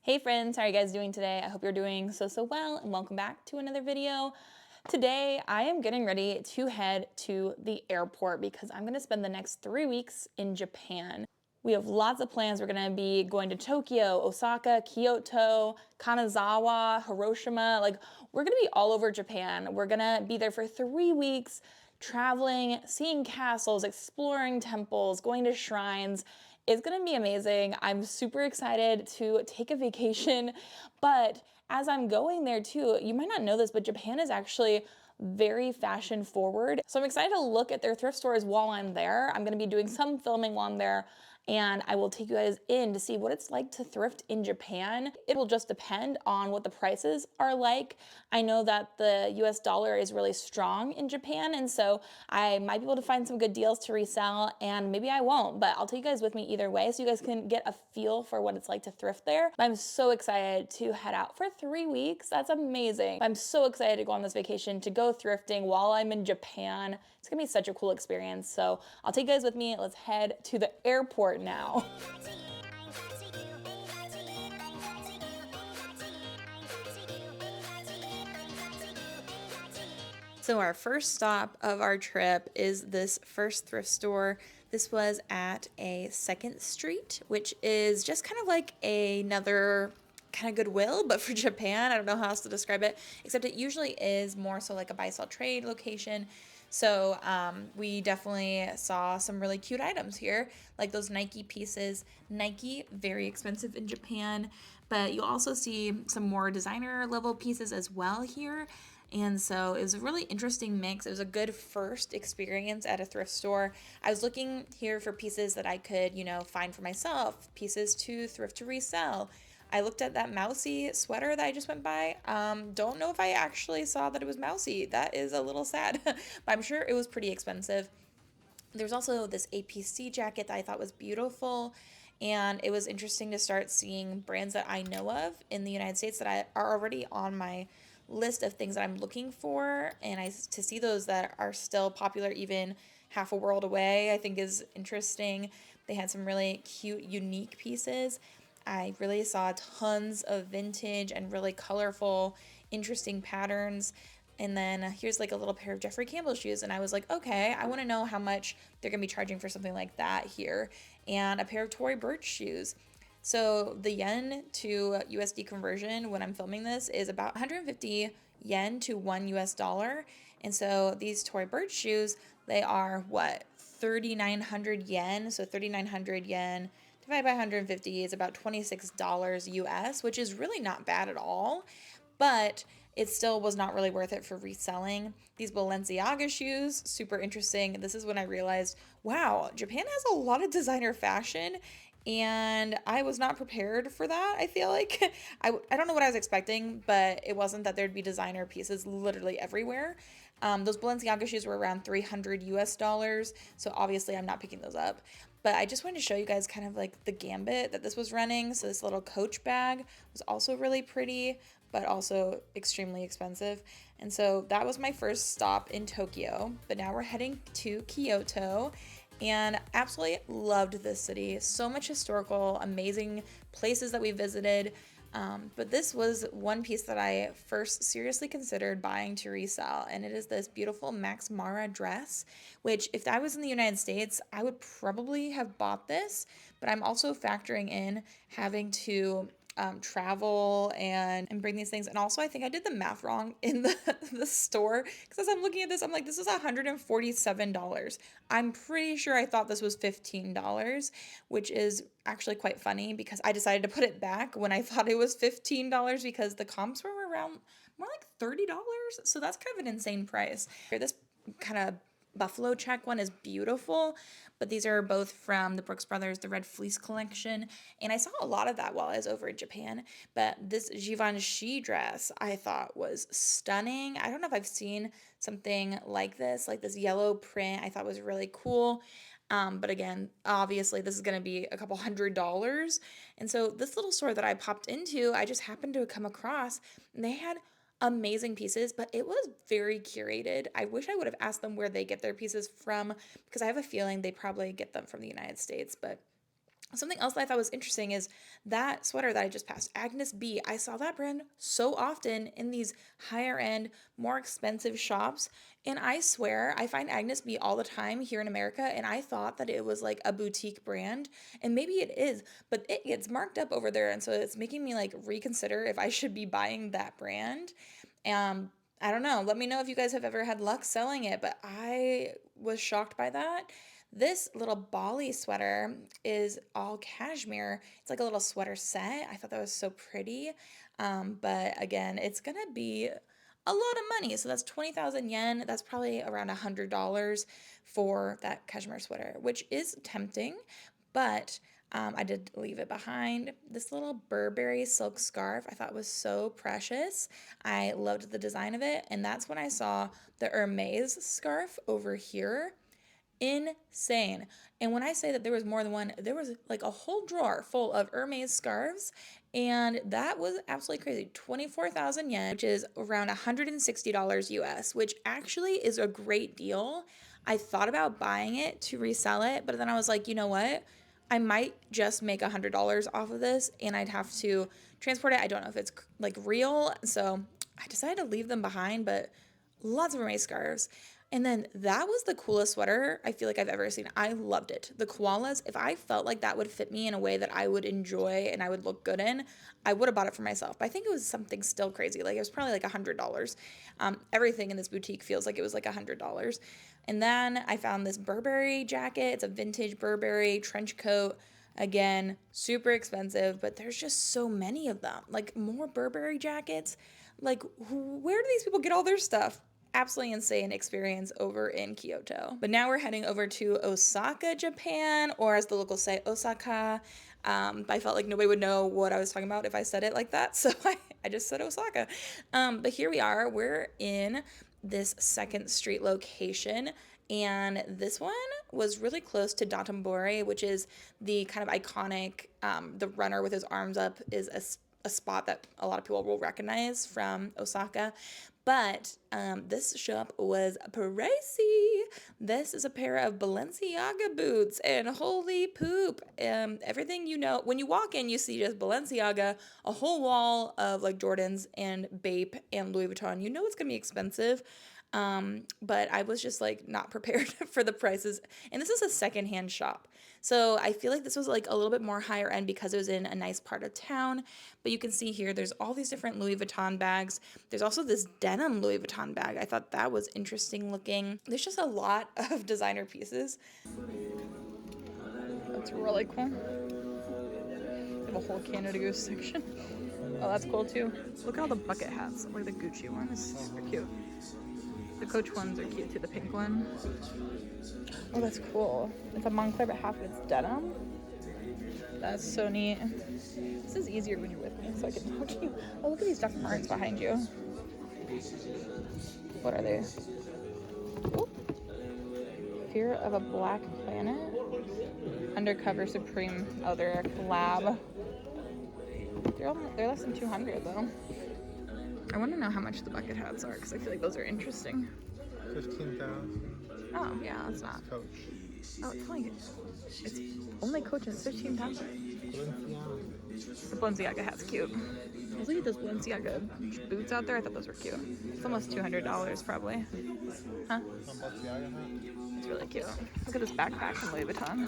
Hey friends, how are you guys doing today? I hope you're doing so well and welcome back to another video. Today I am getting ready to head to the airport because I'm gonna spend the next 3 weeks in Japan. We have lots of plans. We're gonna be going to Tokyo, Osaka, Kyoto, Kanazawa, Hiroshima. Like, we're gonna be all over Japan. We're gonna be there for 3 weeks, traveling, seeing castles, exploring temples, going to shrines. It's gonna be amazing. I'm super excited to take a vacation, but as I'm going there too, you might not know this, but Japan is actually very fashion forward. So I'm excited to look at their thrift stores while I'm there. I'm gonna be doing some filming while I'm there, and I will take you guys in to see what it's like to thrift in Japan. It will just depend on what the prices are like. I know that the US dollar is really strong in Japan, and so I might be able to find some good deals to resell, and maybe I won't, but I'll take you guys with me either way so you guys can get a feel for what it's like to thrift there. But I'm so excited to head out for 3 weeks. That's amazing. I'm so excited to go on this vacation, to go thrifting while I'm in Japan. It's gonna be such a cool experience. So I'll take you guys with me. Let's head to the airport now. So our first stop of our trip is this first thrift store. This was at a 2nd Street, which is just kind of like another kind of Goodwill, but for Japan. I don't know how else to describe it, except it usually is more so like a buy sell trade location. So we definitely saw some really cute items here, like those Nike pieces. Nike, very expensive in Japan, but you'll also see some more designer level pieces as well here. And so it was a really interesting mix. It was a good first experience at a thrift store. I was looking here for pieces that I could, find for myself, pieces to thrift to resell. I looked at that mousy sweater that I just went by. Don't know if I actually saw that it was mousy. That is a little sad, but I'm sure it was pretty expensive. There's also this APC jacket that I thought was beautiful. And it was interesting to start seeing brands that I know of in the United States that are already on my list of things that I'm looking for, and to see those that are still popular even half a world away, I think is interesting. They had some really cute, unique pieces. I really saw tons of vintage and really colorful, interesting patterns. And then here's like a little pair of Jeffrey Campbell shoes, and I was like, okay, I want to know how much they're gonna be charging for something like that here. And a pair of Tory Burch shoes. So the yen to USD conversion when I'm filming this is about 150 yen to $1. And so these Tory Burch shoes, they are what, 3,900 yen? So 3,900 yen divided by 150 is about $26 US, which is really not bad at all. But it still was not really worth it for reselling. These Balenciaga shoes, super interesting. This is when I realized, wow, Japan has a lot of designer fashion, and I was not prepared for that. I feel like I don't know what I was expecting, but it wasn't that there'd be designer pieces literally everywhere. Those Balenciaga shoes were around 300 US dollars, so obviously I'm not picking those up. But I just wanted to show you guys kind of like the gambit that this was running. So this little Coach bag was also really pretty, but also extremely expensive. And so that was my first stop in Tokyo. But now we're heading to Kyoto, and absolutely loved this city. So much historical, amazing places that we visited. But this was one piece that I first seriously considered buying to resell, and it is this beautiful Max Mara dress, which if I was in the United States, I would probably have bought this, but I'm also factoring in having to travel and bring these things. And also I think I did the math wrong in the store, because as I'm looking at this, I'm like, this is $147. I'm pretty sure I thought this was $15, which is actually quite funny because I decided to put it back when I thought it was $15 because the comps were around more like $30. So that's kind of an insane price. This kind of buffalo check one is beautiful, but these are both from the Brooks Brothers, the Red Fleece collection, and I saw a lot of that while I was over in Japan. But this Givenchy dress I thought was stunning. I don't know if I've seen something like this yellow print. I thought was really cool. But again, obviously this is going to be a couple $100s. And so this little store that I popped into, I just happened to come across, and they had amazing pieces, but it was very curated. I wish I would have asked them where they get their pieces from, because I have a feeling they probably get them from the United States, but Something else that I thought was interesting is that sweater that I just passed, Agnes B. I saw that brand so often in these higher end, more expensive shops. And I swear, I find Agnes B all the time here in America. And I thought that it was like a boutique brand. And maybe it is, but it gets marked up over there. And so it's making me like reconsider if I should be buying that brand. Um, I don't know. Let me know if you guys have ever had luck selling it, but I was shocked by that. This little Bali sweater is all cashmere. It's like a little sweater set. I thought that was so pretty. But again, it's gonna be a lot of money. So that's 20,000 yen. That's probably around $100 for that cashmere sweater, which is tempting, but I did leave it behind. This little Burberry silk scarf I thought was so precious. I loved the design of it, and that's when I saw the Hermes scarf over here. Insane. And when I say that there was more than one, there was like a whole drawer full of Hermes scarves, and that was absolutely crazy. 24,000 yen, which is around $160 US, which actually is a great deal. I thought about buying it to resell it, but then I was like, you know what? I might just make $100 off of this, and I'd have to transport it. I don't know if it's like real, so I decided to leave them behind, but lots of Hermes scarves. And then that was the coolest sweater I feel like I've ever seen. I loved it. The koalas, if I felt like that would fit me in a way that I would enjoy and I would look good in, I would have bought it for myself. But I think it was something still crazy. Like it was probably like $100. Everything in this boutique feels like it was like $100. And then I found this Burberry jacket. It's a vintage Burberry trench coat. Again, super expensive, but there's just so many of them. Like more Burberry jackets. Like, where do these people get all their stuff? Absolutely insane experience over in Kyoto. But now we're heading over to Osaka, Japan, or as the locals say, Osaka. I felt like nobody would know what I was talking about if I said it like that, so I just said Osaka. But here we are. We're in this second street location, and this one was really close to Dotonbori, which is the kind of iconic, the runner with his arms up is a spot that a lot of people will recognize from Osaka. But this shop was pricey. This is a pair of Balenciaga boots, and holy poop. Everything you know, when you walk in, you see just Balenciaga, a whole wall of like Jordans and Bape and Louis Vuitton. You know it's gonna be expensive. But I was just like not prepared for the prices. And this is a secondhand shop. So I feel like this was like a little bit more higher end because it was in a nice part of town. But you can see here, there's all these different Louis Vuitton bags. There's also this denim Louis Vuitton bag. I thought that was interesting looking. There's just a lot of designer pieces. That's really cool. They have a whole Canada Goose section. Oh, that's cool too. Look at all the bucket hats. Look at the Gucci one. It's super cute. The Coach ones are cute too, the pink one. Oh, that's cool. It's a Moncler, but half of it's denim. That's so neat. This is easier when you're with me, so I can talk to you. Oh, look at these Dr. Martens behind you. What are they? Ooh. Fear of a Black Planet? Undercover Supreme. Oh, they're a collab. They're less than 200 though. I want to know how much the bucket hats are because I feel like those are interesting. 15,000. Oh yeah, that's not. Coach. Oh, it's only Coach and it's 15,000. The Balenciaga hat's cute. Look at those Balenciaga boots out there. I thought those were cute. It's almost $200 probably. Huh? It's really cute. Look at this backpack from Louis Vuitton.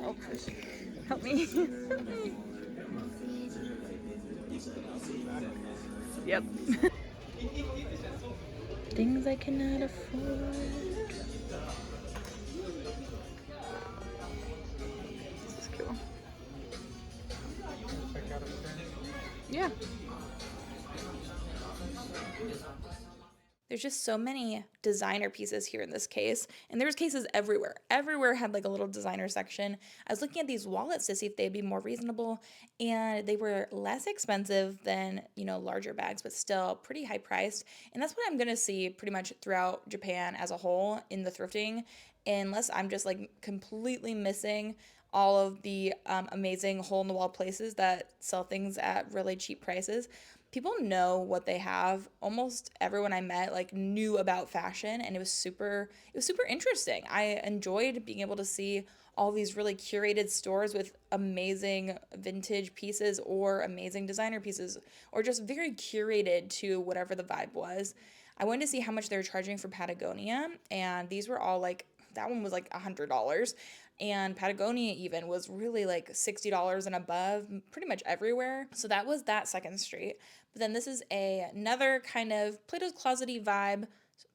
Oh, help me. Yep. Things I cannot afford. This is cool. Yeah. There's just so many designer pieces here in this case, and there's cases everywhere. Everywhere had like a little designer section. I was looking at these wallets to see if they'd be more reasonable, and they were less expensive than, you know, larger bags, but still pretty high priced. And that's what I'm gonna see pretty much throughout Japan as a whole in the thrifting, unless I'm just like completely missing all of the amazing hole-in-the-wall places that sell things at really cheap prices. people know what they have. Almost everyone I met like knew about fashion, and it was super interesting. I enjoyed being able to see all these really curated stores with amazing vintage pieces or amazing designer pieces, or just very curated to whatever the vibe was. I wanted to see how much they were charging for Patagonia, and these were all like, that one was like $100, and Patagonia even was really like $60 and above, pretty much everywhere. So that was that second street. But then this is another kind of Plato's Closet-y vibe,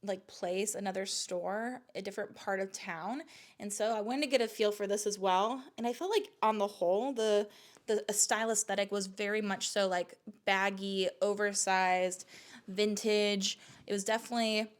like place, another store, a different part of town. And so I wanted to get a feel for this as well. And I felt like on the whole, the style aesthetic was very much so like baggy, oversized, vintage. It was definitely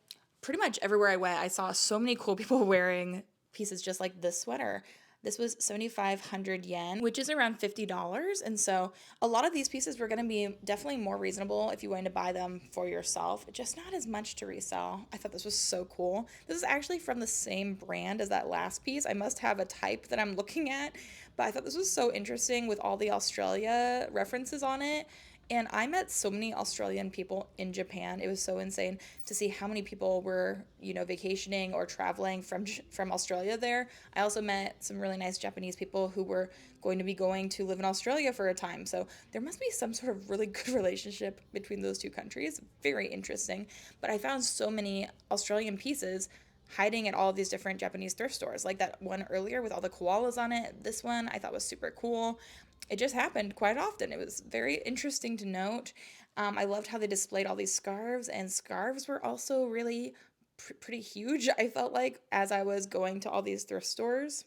pretty much everywhere I went, I saw so many cool people wearing pieces just like this sweater. This was 7,500 yen, which is around $50. And so a lot of these pieces were going to be definitely more reasonable if you wanted to buy them for yourself, just not as much to resell. I thought this was so cool. This is actually from the same brand as that last piece. I must have a type that I'm looking at, but I thought this was so interesting with all the Australia references on it. And I met so many Australian people in Japan. It was so insane to see how many people were, vacationing or traveling from Australia there. I also met some really nice Japanese people who were going to live in Australia for a time. So there must be some sort of really good relationship between those two countries. Very interesting. But I found so many Australian pieces hiding at all of these different Japanese thrift stores, like that one earlier with all the koalas on it. This one I thought was super cool. It just happened quite often. It was very interesting to note. I loved how they displayed all these scarves, and scarves were also really pretty huge, I felt like, as I was going to all these thrift stores.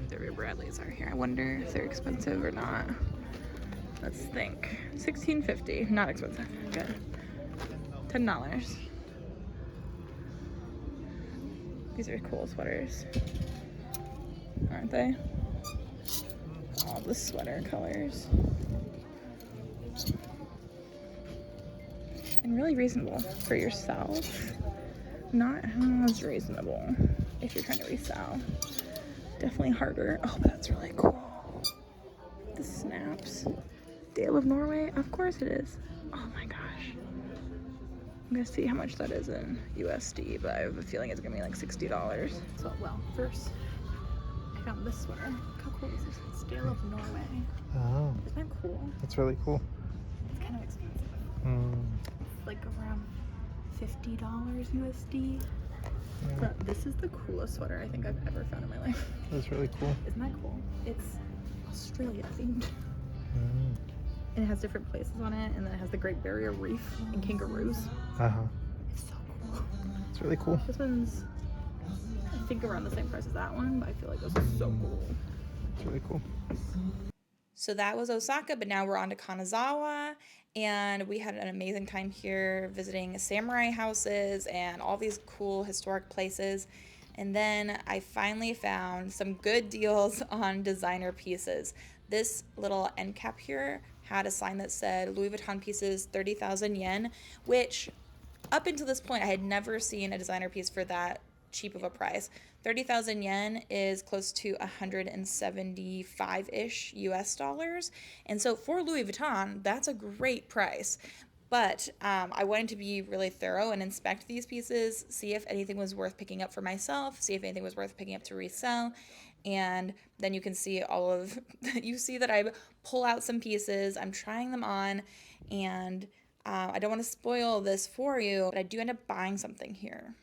The Ray Bradleys are here. I wonder if they're expensive or not. Let's think. $16.50. Not expensive. Good. $10. These are cool sweaters, aren't they? All the sweater colors. And really reasonable for yourself. Not as reasonable if you're trying to resell. Definitely harder. Oh, but that's really cool. The snaps. Dale of Norway? Of course it is. Oh my gosh. I'm gonna see how much that is in USD, but I have a feeling it's gonna be like $60. So, well, first I found this sweater. How cool is this? It's Dale of Norway. Oh. Isn't that cool? That's really cool. It's kind of expensive. It's like around $50 USD. Yeah. But this is the coolest sweater I think I've ever found in my life. That's really cool. Isn't that cool? It's Australia themed. And it has different places on it, and then it has the Great Barrier Reef and kangaroos. It's so cool. It's really cool. This one's, I think, around the same price as that one, but I feel like this is so cool. It's really cool. So that was Osaka, but now we're on to Kanazawa, and we had an amazing time here visiting samurai houses and all these cool historic places. And then I finally found some good deals on designer pieces. This little end cap here had a sign that said Louis Vuitton pieces 30,000 yen, which up until this point I had never seen a designer piece for that cheap of a price. 30,000 yen is close to 175-ish US dollars. And so for Louis Vuitton, that's a great price. But I wanted to be really thorough and inspect these pieces, see if anything was worth picking up for myself, see if anything was worth picking up to resell. And then you can see you see that I pull out some pieces, I'm trying them on, and I don't want to spoil this for you, but I do end up buying something here.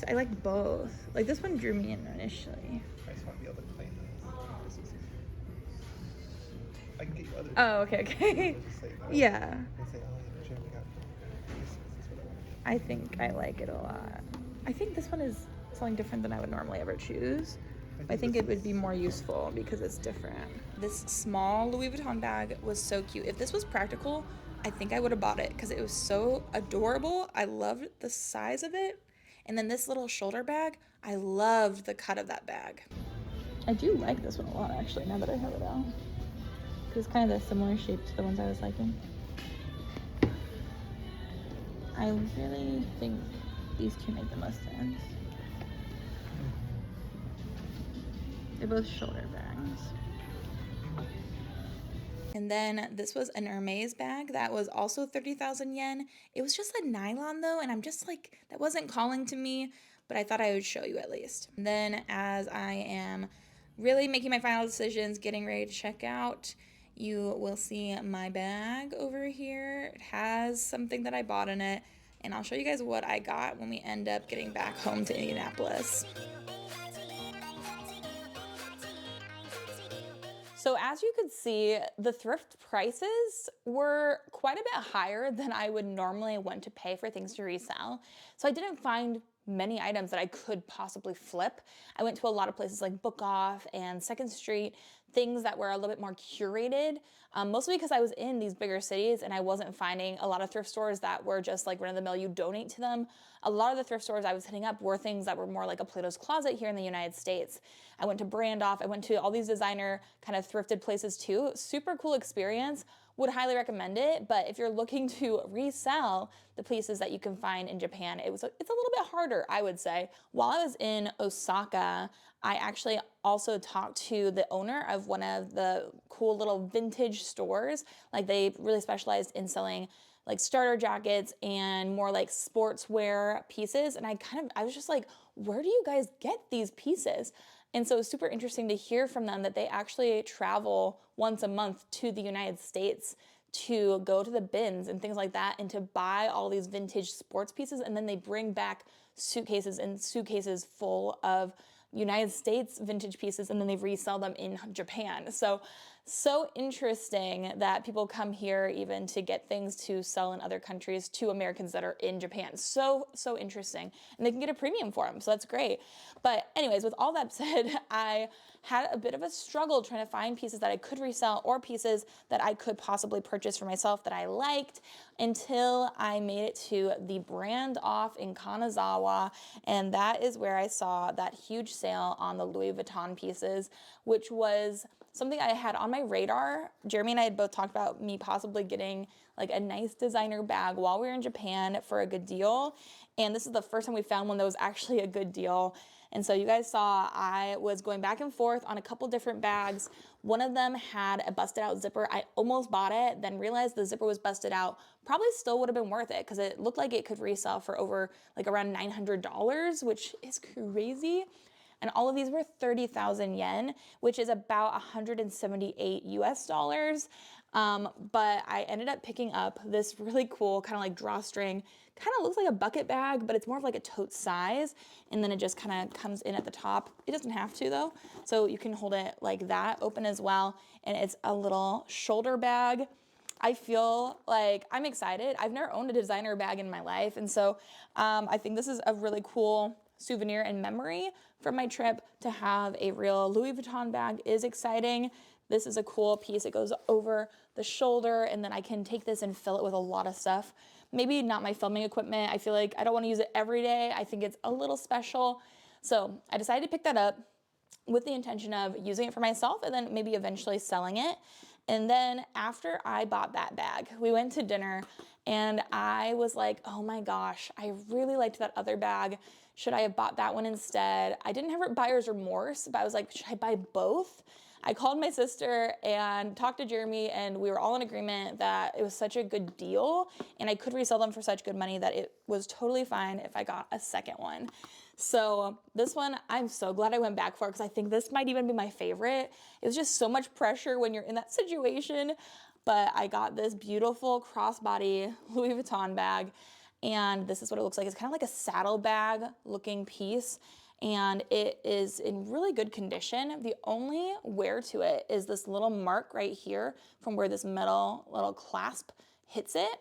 I like both. Like, this one drew me in initially. I just want to be able to claim this. I can get you other. Oh, okay. Yeah. I think I like it a lot. I think this one is something different than I would normally ever choose. I think it would be more useful because it's different. This small Louis Vuitton bag was so cute. If this was practical, I think I would have bought it because it was so adorable. I loved the size of it. And then this little shoulder bag, I loved the cut of that bag. I do like this one a lot, actually, now that I have it out. It's kind of a similar shape to the ones I was liking. I really think these two make the most sense. They're both shoulder bags. And then this was an Hermes bag that was also 30,000 yen. It was just a nylon though, and I'm just like, that wasn't calling to me, but I thought I would show you at least. And then as I am really making my final decisions, getting ready to check out, you will see my bag over here. It has something that I bought in it, and I'll show you guys what I got when we end up getting back home to Indianapolis. So as you could see, the thrift prices were quite a bit higher than I would normally want to pay for things to resell. So I didn't find many items that I could possibly flip. I went to a lot of places like Bekah and 2nd Street, things that were a little bit more curated, mostly because I was in these bigger cities and I wasn't finding a lot of thrift stores that were just like run-of-the-mill, you donate to them. A lot of the thrift stores I was hitting up were things that were more like a Plato's Closet here in the United States. I went to Brandoff, I went to all these designer kind of thrifted places too. Super cool experience. Would highly recommend it, but if you're looking to resell the pieces that you can find in Japan, it's a little bit harder, I would say. While I was in Osaka, I actually also talked to the owner of one of the cool little vintage stores. Like they really specialized in selling like starter jackets and more like sportswear pieces. And I was just like, where do you guys get these pieces? And so it's super interesting to hear from them that they actually travel once a month to the United States to go to the bins and things like that and to buy all these vintage sports pieces. And then they bring back suitcases and suitcases full of United States vintage pieces, and then they resell them in Japan. So interesting that people come here even to get things to sell in other countries to Americans that are in Japan. So interesting. And they can get a premium for them, so that's great. But anyways, with all that said, I had a bit of a struggle trying to find pieces that I could resell or pieces that I could possibly purchase for myself that I liked until I made it to the brand off in Kanazawa, and that is where I saw that huge sale on the Louis Vuitton pieces, which was something I had on my radar. Jeremy and I had both talked about me possibly getting like a nice designer bag while we were in Japan for a good deal. And this is the first time we found one that was actually a good deal. And so you guys saw I was going back and forth on a couple different bags. One of them had a busted out zipper. I almost bought it, then realized the zipper was busted out. Probably still would have been worth it because it looked like it could resell for over like around $900, which is crazy. And all of these were 30,000 yen, which is about 178 US dollars. But I ended up picking up this really cool kind of like drawstring, kind of looks like a bucket bag, but it's more of like a tote size. And then it just kind of comes in at the top. It doesn't have to though. So you can hold it like that open as well. And it's a little shoulder bag. I feel like I'm excited. I've never owned a designer bag in my life. And so I think this is a really cool souvenir and memory from my trip. To have a real Louis Vuitton bag is exciting. This is a cool piece. It goes over the shoulder, and then I can take this and fill it with a lot of stuff. Maybe not my filming equipment. I feel like I don't want to use it every day. I think it's a little special. So I decided to pick that up with the intention of using it for myself and then maybe eventually selling it. And then after I bought that bag, we went to dinner and I was like, oh my gosh, I really liked that other bag. Should I have bought that one instead? I didn't have buyer's remorse, but I was like, should I buy both? I called my sister and talked to Jeremy, and we were all in agreement that it was such a good deal and I could resell them for such good money that it was totally fine if I got a second one. So this one, I'm so glad I went back for because I think this might even be my favorite. It was just so much pressure when you're in that situation, but I got this beautiful crossbody Louis Vuitton bag, and this is what it looks like. It's kind of like a saddlebag looking piece, and it is in really good condition. The only wear to it is this little mark right here from where this metal little clasp hits it.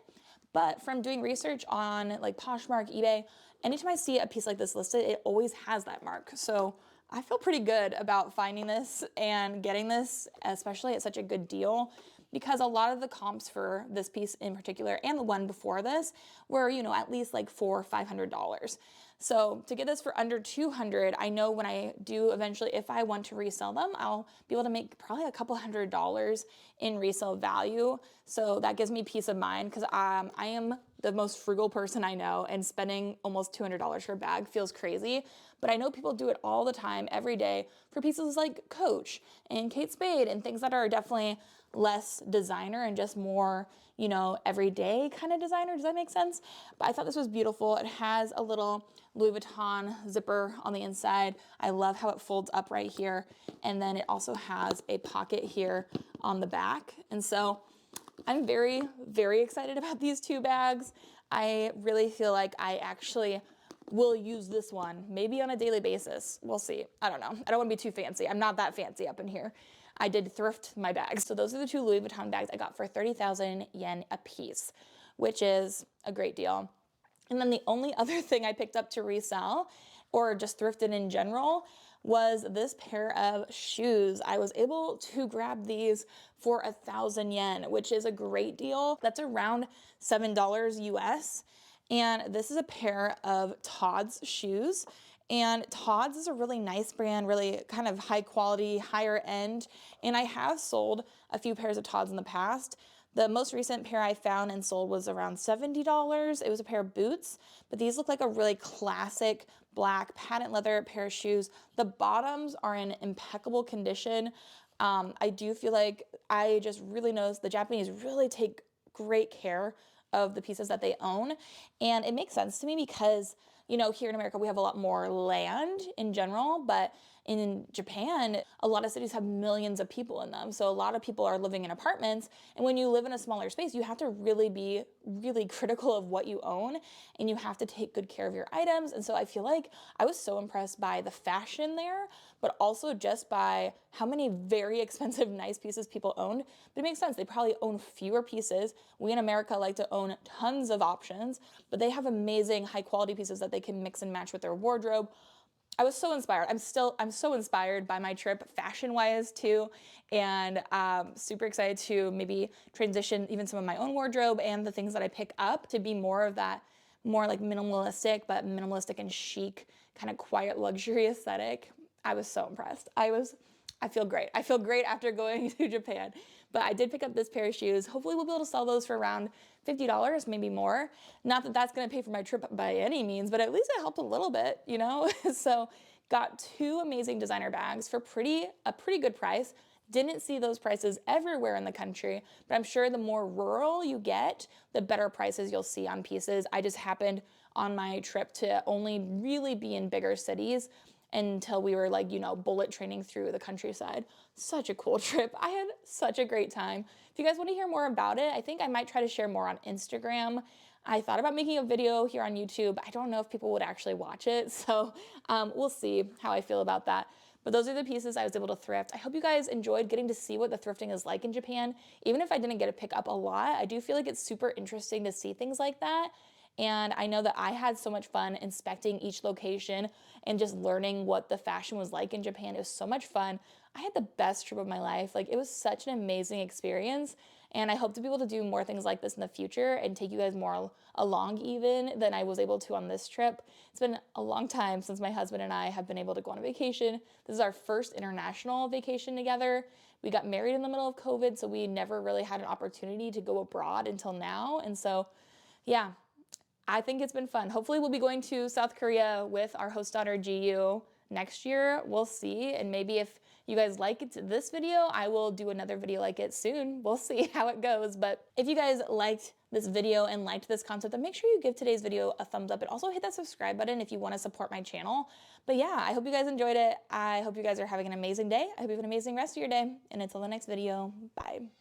But from doing research on like Poshmark, eBay, anytime I see a piece like this listed, it always has that mark. So I feel pretty good about finding this and getting this, especially at such a good deal, because a lot of the comps for this piece in particular and the one before this were, you know, at least like $400 or $500. So to get this for under $200, I know when I do eventually, if I want to resell them, I'll be able to make probably a couple $100s in resale value. So that gives me peace of mind because I am the most frugal person I know, and spending almost $200 for a bag feels crazy. But I know people do it all the time, every day, for pieces like Coach and Kate Spade and things that are definitely less designer and just more, you know, everyday kind of designer. Does that make sense? But I thought this was beautiful. It has a little Louis Vuitton zipper on the inside. I love how it folds up right here. And then it also has a pocket here on the back. And so I'm very, very excited about these two bags. I really feel like I actually will use this one, maybe on a daily basis. We'll see. I don't know. I don't want to be too fancy. I'm not that fancy up in here. I did thrift my bags. So those are the two Louis Vuitton bags I got for 30,000 yen a piece, which is a great deal. And then the only other thing I picked up to resell, or just thrifted in general, was this pair of shoes. I was able to grab these for 1,000 yen, which is a great deal. That's around $7 US. And this is a pair of Todd's shoes. And Todd's is a really nice brand, really kind of high quality, higher end. And I have sold a few pairs of Todd's in the past. The most recent pair I found and sold was around $70. It was a pair of boots, but these look like a really classic black patent leather pair of shoes. The bottoms are in impeccable condition. I do feel like I just really noticed the Japanese really take great care of the pieces that they own. And it makes sense to me because, you know, here in America, we have a lot more land in general, but in Japan, a lot of cities have millions of people in them. So a lot of people are living in apartments. And when you live in a smaller space, you have to really be really critical of what you own, and you have to take good care of your items. And so I feel like I was so impressed by the fashion there, but also just by how many very expensive, nice pieces people owned. But it makes sense. They probably own fewer pieces. We in America like to own tons of options, but they have amazing high quality pieces that they can mix and match with their wardrobe. I was so inspired. I'm so inspired by my trip fashion wise too. And super excited to maybe transition even some of my own wardrobe and the things that I pick up to be more of that, more like minimalistic, but minimalistic and chic, kind of quiet luxury aesthetic. I was so impressed. I feel great. I feel great after going to Japan. But I did pick up this pair of shoes. Hopefully we'll be able to sell those for around $50, maybe more. Not that that's gonna pay for my trip by any means, but at least it helped a little bit, you know? So got two amazing designer bags for a pretty good price. Didn't see those prices everywhere in the country, but I'm sure the more rural you get, the better prices you'll see on pieces. I just happened on my trip to only really be in bigger cities until we were like, you know, bullet training through the countryside. Such a cool trip. I had such a great time. If you guys want to hear more about it, I think I might try to share more on Instagram. I thought about making a video here on YouTube. I don't know if people would actually watch it, so we'll see how I feel about that. But those are the pieces I was able to thrift. I hope you guys enjoyed getting to see what the thrifting is like in Japan. Even if I didn't get to pick up a lot, I do feel like it's super interesting to see things like that. And I know that I had so much fun inspecting each location and just learning what the fashion was like in Japan. It was so much fun. I had the best trip of my life. Like, it was such an amazing experience. And I hope to be able to do more things like this in the future and take you guys more along even than I was able to on this trip. It's been a long time since my husband and I have been able to go on a vacation. This is our first international vacation together. We got married in the middle of COVID, so we never really had an opportunity to go abroad until now. And so, yeah, I think it's been fun. Hopefully we'll be going to South Korea with our host daughter GU next year. We'll see. And maybe if you guys like this video, I will do another video like it soon. We'll see how it goes. But if you guys liked this video and liked this concept, then make sure you give today's video a thumbs up and also hit that subscribe button if you want to support my channel. But yeah, I hope you guys enjoyed it. I hope you guys are having an amazing day. I hope you have an amazing rest of your day. And until the next video, bye.